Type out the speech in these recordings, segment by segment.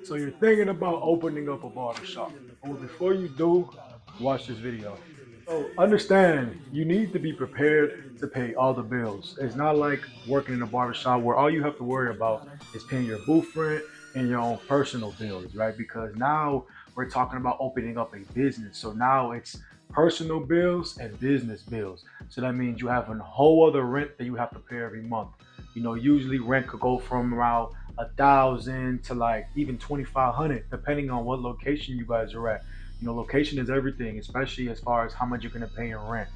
So you're thinking about opening up a barbershop. Well, before you do, watch this video. So understand, you need to be prepared to pay all the bills. It's not like working in a barbershop where all you have to worry about is paying your booth rent and your own personal bills, right? Because now we're talking about opening up a business. So now it's personal bills and business bills. So that means you have a whole other rent that you have to pay every month. Usually rent could go from around 1,000 to like even 2,500, depending on what location you guys are at. Location is everything, especially as far as how much you're gonna pay in rent.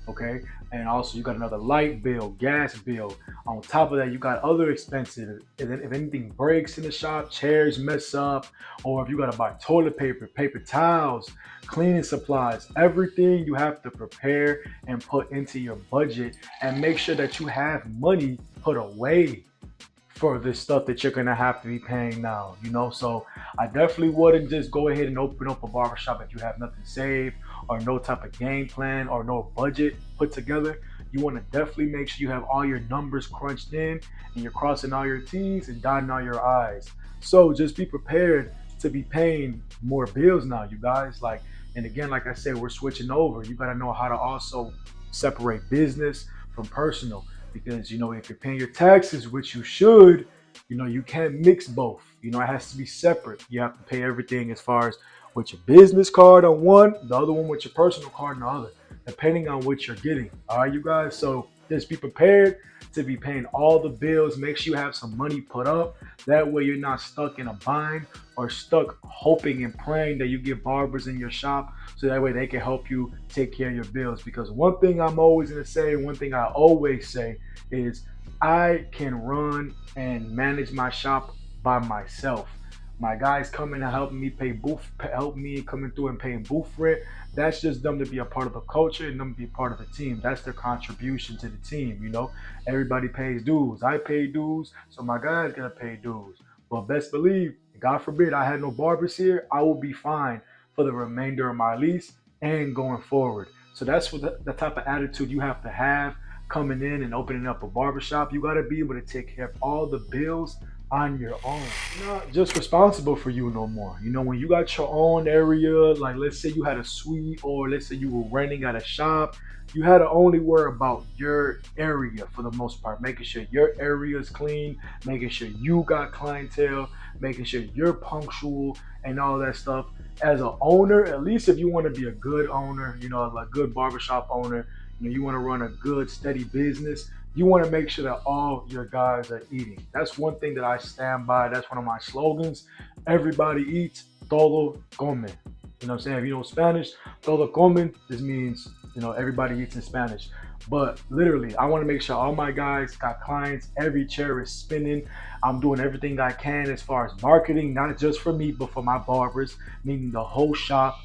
Okay, and also you got another light bill, gas bill. On top of that, you got other expenses. If anything breaks in the shop, chairs mess up, or if you gotta buy toilet paper, paper towels, cleaning supplies, everything you have to prepare and put into your budget, and make sure that you have money put away for this stuff that you're gonna have to be paying now. So I definitely wouldn't just go ahead and open up a barbershop if you have nothing saved or no type of game plan or no budget put together. You want to definitely make sure you have all your numbers crunched in and you're crossing all your T's and dotting all your I's. So just be prepared to be paying more bills now, you guys. And again, like I said, we're switching over. You got to know how to also separate business from personal, because if you're paying your taxes, which you should, you can't mix both. It has to be separate. You have to pay everything as far as with your business card on one, the other one with your personal card on the other, depending on what you're getting. All right, you guys. So just be prepared to be paying all the bills. Make sure you have some money put up. That way you're not stuck in a bind or stuck hoping and praying that you get barbers in your shop, so that way they can help you take care of your bills. Because one thing I'm always going to say, one thing I always say is I can run and manage my shop by myself. My guys coming and helping me pay booth, help me coming through and paying booth rent. That's just them to be a part of the culture and them to be a part of the team. That's their contribution to the team. Everybody pays dues. I pay dues, so my guys gotta pay dues. But best believe, God forbid, I had no barbers here, I will be fine for the remainder of my lease and going forward. So that's what the type of attitude you have to have coming in and opening up a barbershop. You got to be able to take care of all the bills on your own. You're not just responsible for you no more. When you got your own area, like let's say you had a suite or let's say you were renting at a shop, you had to only worry about your area for the most part, making sure your area is clean, making sure you got clientele, making sure you're punctual and all that stuff. As an owner, at least if you want to be a good owner, like a good barbershop owner, you want to run a good, steady business. You want to make sure that all your guys are eating. That's one thing that I stand by. That's one of my slogans. Everybody eats, todo come. What I'm saying? If you know Spanish, todo comen, this means, everybody eats in Spanish. But literally, I want to make sure all my guys got clients. Every chair is spinning. I'm doing everything I can as far as marketing, not just for me, but for my barbers, meaning the whole shop.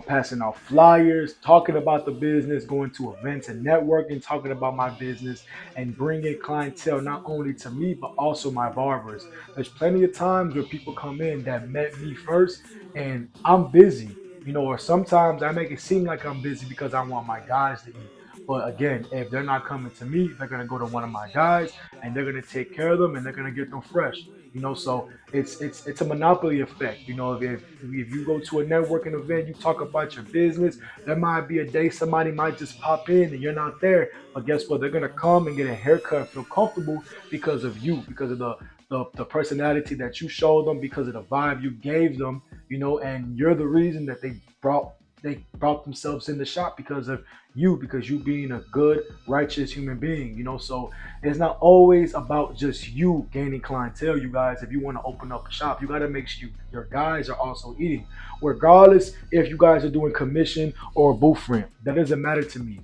Passing out flyers, talking about the business, going to events and networking, talking about my business, and bringing clientele not only to me, but also my barbers. There's plenty of times where people come in that met me first, and I'm busy, or sometimes I make it seem like I'm busy because I want my guys to eat. But again, if they're not coming to me, they're gonna go to one of my guys, and they're gonna take care of them, and they're gonna get them fresh. So it's a monopoly effect. If you go to a networking event, you talk about your business, there might be a day somebody might just pop in and you're not there. But guess what? They're gonna come and get a haircut, feel comfortable because of you, because of the personality that you showed them, because of the vibe you gave them, and you're the reason that they brought themselves in the shop because of you, because you being a good, righteous human being. So it's not always about just you gaining clientele, you guys. If you want to open up a shop, you got to make sure your guys are also eating, regardless if you guys are doing commission or booth rent. That doesn't matter to me.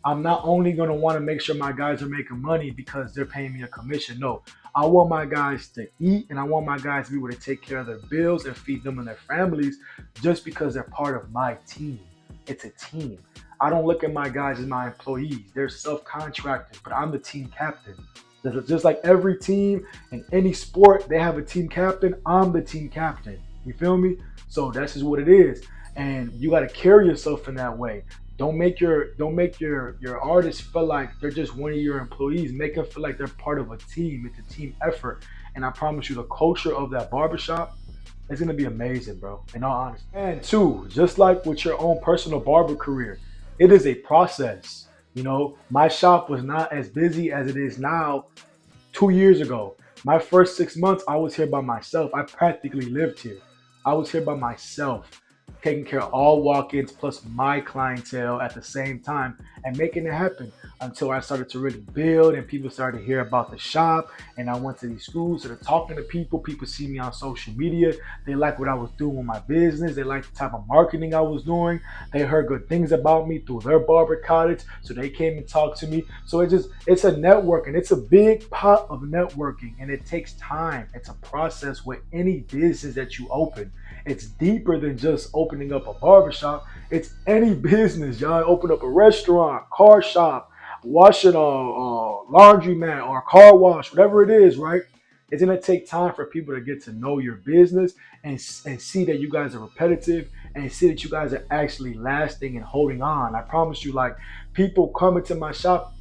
I'm not only going to want to make sure my guys are making money because they're paying me a commission. No, I want my guys to eat, and I want my guys to be able to take care of their bills and feed them and their families just because they're part of my team. It's a team. I don't look at my guys as my employees. They're self-contracted, but I'm the team captain. Just like every team in any sport, they have a team captain. I'm the team captain. You feel me? So that's just what it is. And you got to carry yourself in that way. Don't make your artists feel like they're just one of your employees. Make them feel like they're part of a team. It's a team effort. And I promise you, the culture of that barbershop is gonna be amazing, bro. In all honesty. And two, just like with your own personal barber career, it is a process. You know, my shop was not as busy as it is now 2 years ago. My first 6 months, I was here by myself. I practically lived here. I was here by myself, taking care of all walk-ins plus my clientele at the same time and making it happen until I started to really build and people started to hear about the shop. And I went to these schools, started talking to people. People see me on social media. They like what I was doing with my business. They like the type of marketing I was doing. They heard good things about me through their barber cottage. So they came and talked to me. So it's a networking. It's a big pot of networking and it takes time. It's a process with any business that you open. It's deeper than just opening up a barbershop. It's any business, y'all. Open up a restaurant, car shop, washing a laundromat or a car wash, whatever it is, right? It's gonna take time for people to get to know your business and see that you guys are repetitive and see that you guys are actually lasting and holding on. I promise you, like people coming to my shop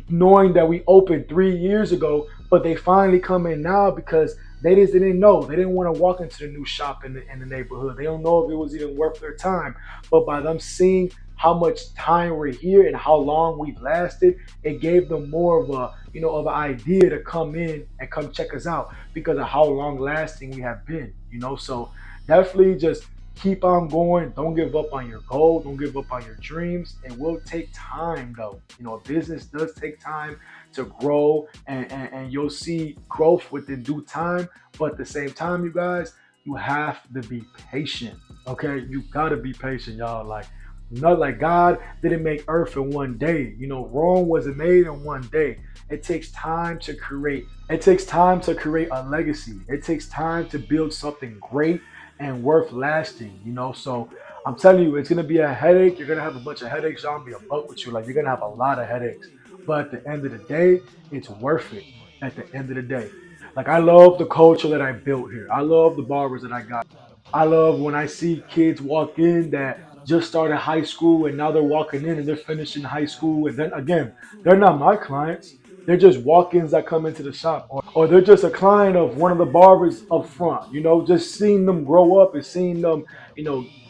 knowing that we opened 3 years ago, but they finally come in now because they didn't know. They didn't want to walk into the new shop in the neighborhood. They don't know if it was even worth their time. But by them seeing how much time we're here and how long we've lasted, it gave them more of a of an idea to come in and come check us out because of how long lasting we have been. So definitely just keep on going. Don't give up on your goal. Don't give up on your dreams. It will take time though. A business does take time to grow and you'll see growth within due time. But at the same time, you guys, you have to be patient. Okay? You gotta be patient, y'all. Like not like God didn't make earth in one day. Rome wasn't made in one day. It takes time to create. It takes time to create a legacy. It takes time to build something great and worth lasting. So I'm telling you, it's gonna be a headache. You're gonna have a bunch of headaches. I'm gonna be a buck with you. Like you're gonna have a lot of headaches. But at the end of the day, it's worth it. At the end of the day. Like I love the culture that I built here. I love the barbers that I got. I love when I see kids walk in that just started high school and now they're walking in and they're finishing high school. And then again, they're not my clients. They're just walk-ins that come into the shop, or they're just a client of one of the barbers up front. Just seeing them grow up and seeing them,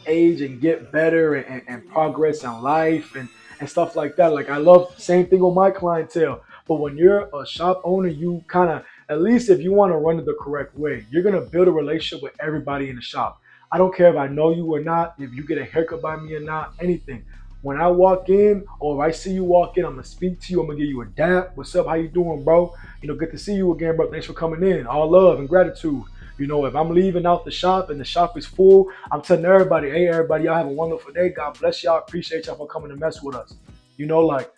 age and get better and progress in life and stuff like that. Like I love the same thing with my clientele. But when you're a shop owner, you kind of, at least if you want to run it the correct way, you're gonna build a relationship with everybody in the shop. I don't care if I know you or not, if you get a haircut by me or not, anything. When I walk in or if I see you walk in, I'm gonna speak to you. I'm gonna give you a dap. What's up? How you doing, bro? Good to see you again, bro. Thanks for coming in. All love and gratitude. If I'm leaving out the shop and the shop is full, I'm telling everybody, hey, everybody, y'all have a wonderful day. God bless y'all. Appreciate y'all for coming to mess with us. Like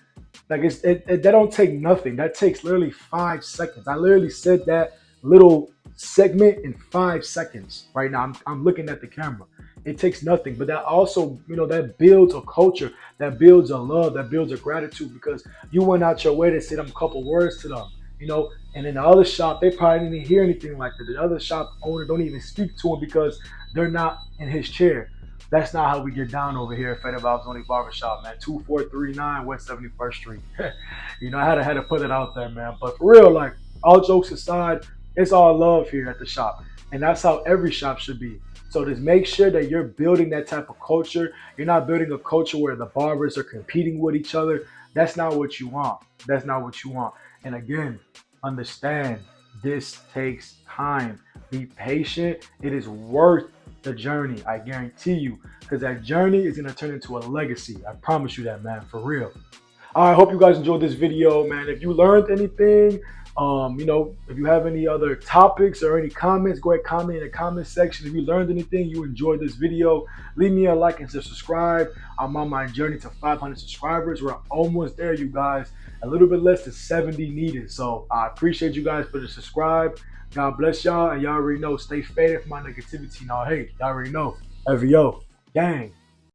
that don't take nothing. That takes literally 5 seconds. I literally said that little segment in 5 seconds. Right now, I'm looking at the camera. It takes nothing, but that also, that builds a culture, that builds a love, that builds a gratitude because you went out your way to say them a couple words to them. And in the other shop, they probably didn't hear anything like that. The other shop owner don't even speak to him because they're not in his chair. That's not how we get down over here at Fed Vibes Only Barbershop, man. 2439 West 71st Street. I had to put it out there, man. But for real, like, all jokes aside, it's all love here at the shop. And that's how every shop should be. So just make sure that you're building that type of culture. You're not building a culture where the barbers are competing with each other. That's not what you want. That's not what you want. And again, understand this takes time. Be patient. It is worth the journey. I guarantee you. Because that journey is going to turn into a legacy. I promise you that, man. For real. I hope you guys enjoyed this video, man. If you learned anything, if you have any other topics or any comments, go ahead comment in the comment section. If you learned anything, you enjoyed this video, leave me a like and subscribe. I'm on my journey to 500 subscribers. We're almost there, you guys. A little bit less than 70 needed. So I appreciate you guys for the subscribe. God bless y'all, and y'all already know, stay faded from my negativity. Now, hey, y'all already know. Yo, gang.